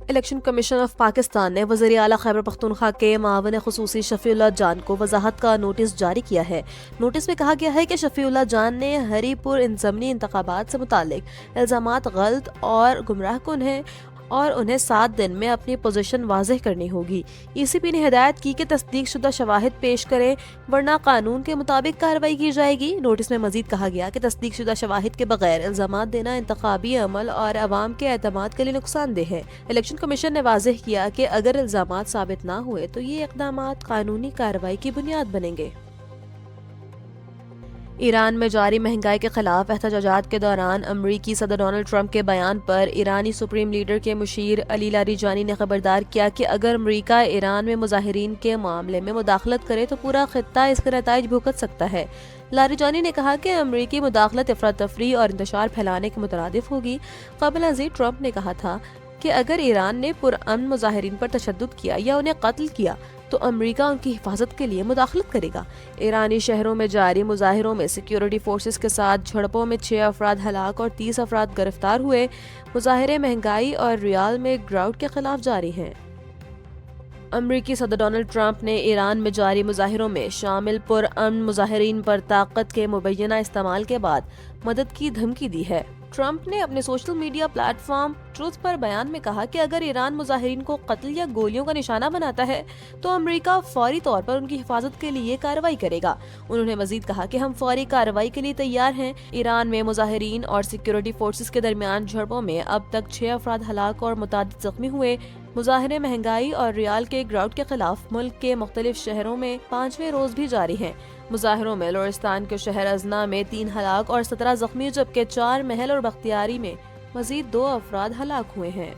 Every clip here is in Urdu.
الیکشن کمیشن آف پاکستان نے وزیر اعلیٰ خیبر پختونخوا کے معاون خصوصی شفیع اللہ جان کو وضاحت کا نوٹس جاری کیا ہے۔ نوٹس میں کہا گیا ہے کہ شفیع اللہ جان نے ہری پور ضمنی انتخابات سے متعلق الزامات غلط اور گمراہ کن ہیں اور انہیں 7 دن میں اپنی پوزیشن واضح کرنی ہوگی۔ ای سی پی نے ہدایت کی کہ تصدیق شدہ شواہد پیش کریں ورنہ قانون کے مطابق کارروائی کی جائے گی۔ نوٹس میں مزید کہا گیا کہ تصدیق شدہ شواہد کے بغیر الزامات دینا انتخابی عمل اور عوام کے اعتماد کے لیے نقصان دہ ہے۔ الیکشن کمیشن نے واضح کیا کہ اگر الزامات ثابت نہ ہوئے تو یہ اقدامات قانونی کارروائی کی بنیاد بنیں گے۔ ایران میں جاری مہنگائی کے خلاف احتجاجات کے دوران امریکی صدر ڈونلڈ ٹرمپ کے بیان پر ایرانی سپریم لیڈر کے مشیر علی لاریجانی نے خبردار کیا کہ اگر امریکہ ایران میں مظاہرین کے معاملے میں مداخلت کرے تو پورا خطہ اس کے نتائج بھگت سکتا ہے۔ لاریجانی نے کہا کہ امریکی مداخلت افراتفری اور انتشار پھیلانے کے مترادف ہوگی۔ قبل ازیں ٹرمپ نے کہا تھا کہ اگر ایران نے پرامن مظاہرین پر تشدد کیا یا انہیں قتل کیا تو امریکہ ان کی حفاظت کے لیے مداخلت کرے گا۔ ایرانی شہروں میں جاری مظاہروں میں سیکیورٹی فورسز کے ساتھ جھڑپوں میں 6 افراد ہلاک اور 30 افراد گرفتار ہوئے۔ مظاہرے مہنگائی اور ریال میں گراوٹ کے خلاف جاری ہیں۔ امریکی صدر ڈونلڈ ٹرمپ نے ایران میں جاری مظاہروں میں شامل پرامن مظاہرین پر طاقت کے مبینہ استعمال کے بعد مدد کی دھمکی دی ہے۔ ٹرمپ نے اپنے social media platform Truth پر بیان میں کہا کہ اگر ایران مظاہرین کو قتل یا گولیوں کا نشانہ بناتا ہے تو امریکہ فوری طور پر ان کی حفاظت کے لیے کارروائی کرے گا۔ انہوں نے مزید کہا کہ ہم فوری کارروائی کے لیے تیار ہیں۔ ایران میں مظاہرین اور سیکیورٹی فورسز کے درمیان جھڑپوں میں اب تک 6 افراد ہلاک اور متعدد زخمی ہوئے۔ مظاہرے مہنگائی اور ریال کے گراوٹ کے خلاف ملک کے مختلف شہروں میں 5ویں روز بھی جاری ہیں۔ مظاہروں میں لورستان کے شہر ازنا میں 3 ہلاک اور 17 زخمی جبکہ 4 محل اور بختیاری میں مزید 2 افراد ہلاک ہوئے ہیں۔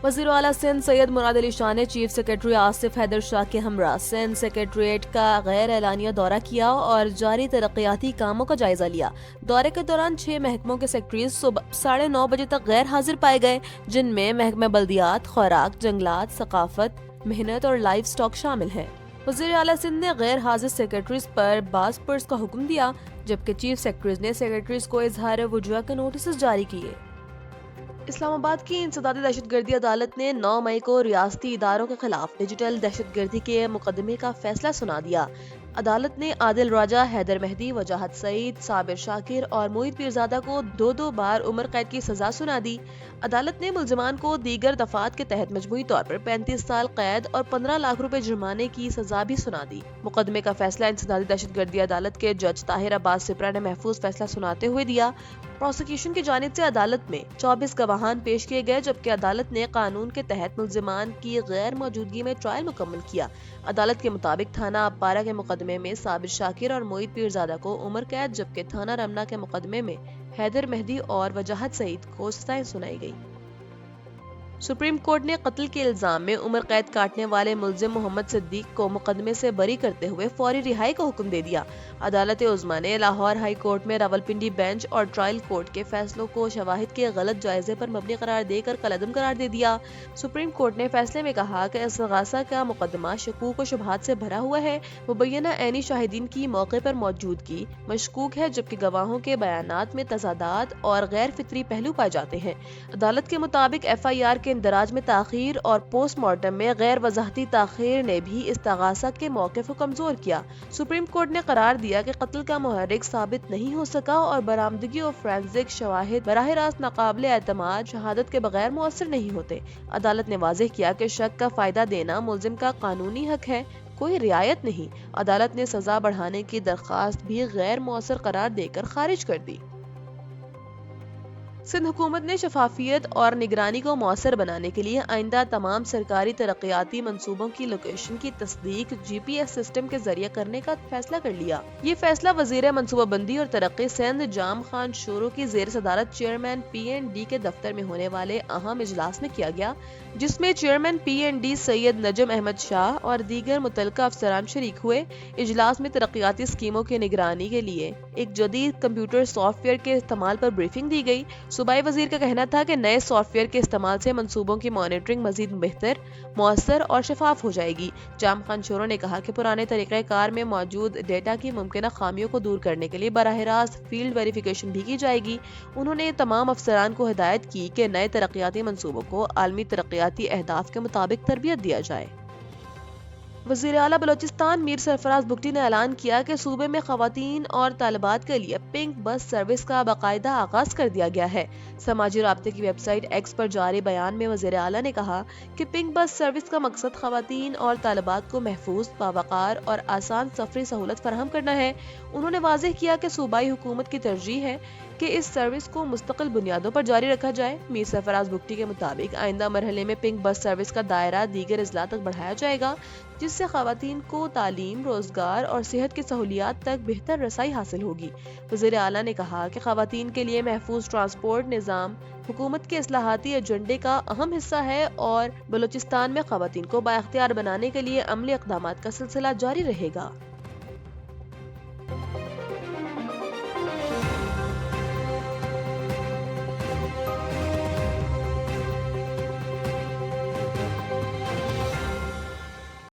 وزیر اعلیٰ سندھ سید مراد علی شاہ نے چیف سیکرٹری آصف حیدر شاہ کے ہمراہ سندھ سیکرٹریٹ کا غیر اعلانیہ دورہ کیا اور جاری ترقیاتی کاموں کا جائزہ لیا۔ دورے کے دوران 6 محکموں کے سیکرٹریز صبح 9:30 بجے تک غیر حاضر پائے گئے، جن میں محکمہ بلدیات، خوراک، جنگلات، ثقافت، محنت اور لائیو سٹاک شامل ہیں۔ وزیر اعلیٰ سندھ نے غیر حاضر سیکرٹریز پر باز پرس کا حکم دیا جبکہ چیف سیکرٹریز نے سیکرٹریز کو اظہار وجوہ کے نوٹسز جاری کیے۔ اسلام آباد کی انسدادی دہشت گردی عدالت نے 9 مئی کو ریاستی اداروں کے خلاف ڈیجیٹل دہشت گردی کے مقدمے کا فیصلہ سنا دیا۔ عدالت نے عادل راجہ، حیدر مہدی، وجاہت سعید، صابر شاکر اور معید پیرزادہ کو 2 بار عمر قید کی سزا سنا دی۔ عدالت نے ملزمان کو دیگر دفعات کے تحت مجموعی طور پر 35 سال قید اور 15 لاکھ روپے جرمانے کی سزا بھی سنا دی۔ مقدمے کا فیصلہ انسدادی دہشت گردی عدالت کے جج طاہر عباس سپرا نے محفوظ فیصلہ سناتے ہوئے دیا۔ پروسیکیوشن کی جانب سے عدالت میں 24 گواہان پیش کیے گئے جبکہ عدالت نے قانون کے تحت ملزمان کی غیر موجودگی میں ٹرائل مکمل کیا۔ عدالت کے مطابق تھانہ اپارہ کے مقدمے میں صابر شاکر اور معید پیرزادہ کو عمر قید جبکہ تھانہ رمنا کے مقدمے میں حیدر مہدی اور وجاہت سعید کو سزائیں سنائی گئی۔ سپریم کورٹ نے قتل کے الزام میں عمر قید کاٹنے والے ملزم محمد صدیق کو مقدمے سے بری کرتے ہوئے فوری رہائی کا حکم دے دیا۔ عدالت عظمیٰ نے لاہور ہائی کورٹ میں راولپنڈی بینچ اور ٹرائل کورٹ کے فیصلوں کو شواہد کے غلط جائزے پر مبنی قرار دے کر کالعدم قرار دے دیا۔ سپریم کورٹ نے فیصلے میں کہا کہ استغاثہ کا مقدمہ شکوک و شبہات سے بھرا ہوا ہے۔ مبینہ عینی شاہدین کی موقع پر موجودگی مشکوک ہے جبکہ گواہوں کے بیانات میں تضادات اور غیر فطری پہلو پائے جاتے ہیں۔ عدالت کے مطابق ایف آئی آر کے اندراج میں تاخیر اور پوسٹ مارٹم میں غیر وضاحتی تاخیر نے بھی استغاثہ کے موقف کو کمزور کیا۔ سپریم کورٹ نے قرار دیا کہ قتل کا محرک ثابت نہیں ہو سکا اور برآمدگی اور فورینزک شواہد براہ راست ناقابل اعتماد شہادت کے بغیر مؤثر نہیں ہوتے۔ عدالت نے واضح کیا کہ شک کا فائدہ دینا ملزم کا قانونی حق ہے، کوئی رعایت نہیں۔ عدالت نے سزا بڑھانے کی درخواست بھی غیر مؤثر قرار دے کر خارج کر دی۔ سندھ حکومت نے شفافیت اور نگرانی کو مؤثر بنانے کے لیے آئندہ تمام سرکاری ترقیاتی منصوبوں کی لوکیشن کی تصدیق جی پی ایس سسٹم کے ذریعے کرنے کا فیصلہ کر لیا۔ یہ فیصلہ وزیر منصوبہ بندی اور ترقی سندھ جام خان شورو کی زیر صدارت چیئرمین پی این ڈی کے دفتر میں ہونے والے اہم اجلاس میں کیا گیا، جس میں چیئرمین پی این ڈی سید نجم احمد شاہ اور دیگر متعلقہ افسران شریک ہوئے۔ اجلاس میں ترقیاتی اسکیموں کی نگرانی کے لیے ایک جدید کمپیوٹر سافٹ ویئر کے استعمال پر بریفنگ دی گئی۔ صوبائی وزیر کا کہنا تھا کہ نئے سافٹ ویئر کے استعمال سے منصوبوں کی مانیٹرنگ مزید بہتر، مؤثر اور شفاف ہو جائے گی۔ جام خان شورو نے کہا کہ پرانے طریقہ کار میں موجود ڈیٹا کی ممکنہ خامیوں کو دور کرنے کے لیے براہ راست فیلڈ ویریفیکیشن بھی کی جائے گی۔ انہوں نے تمام افسران کو ہدایت کی کہ نئے ترقیاتی منصوبوں کو عالمی ترقیاتی اہداف کے مطابق تربیت دیا جائے۔ وزیر اعلیٰ بلوچستان میر سرفراز بگٹی نے اعلان کیا کہ صوبے میں خواتین اور طالبات کے لیے پنک بس سروس کا باقاعدہ آغاز کر دیا گیا ہے۔ سماجی رابطے کی ویب سائٹ ایکس پر جاری بیان میں وزیر اعلیٰ نے کہا کہ پنک بس سروس کا مقصد خواتین اور طالبات کو محفوظ، باوقار اور آسان سفری سہولت فراہم کرنا ہے۔ انہوں نے واضح کیا کہ صوبائی حکومت کی ترجیح ہے کہ اس سروس کو مستقل بنیادوں پر جاری رکھا جائے۔ میر سرفراز بگٹی کے مطابق آئندہ مرحلے میں پنک بس سروس کا دائرہ دیگر اضلاع تک بڑھایا جائے گا، جس سے خواتین کو تعلیم، روزگار اور صحت کی سہولیات تک بہتر رسائی حاصل ہوگی۔ وزیر اعلیٰ نے کہا کہ خواتین کے لیے محفوظ ٹرانسپورٹ نظام حکومت کے اصلاحاتی ایجنڈے کا اہم حصہ ہے اور بلوچستان میں خواتین کو بااختیار بنانے کے لیے عملی اقدامات کا سلسلہ جاری رہے گا۔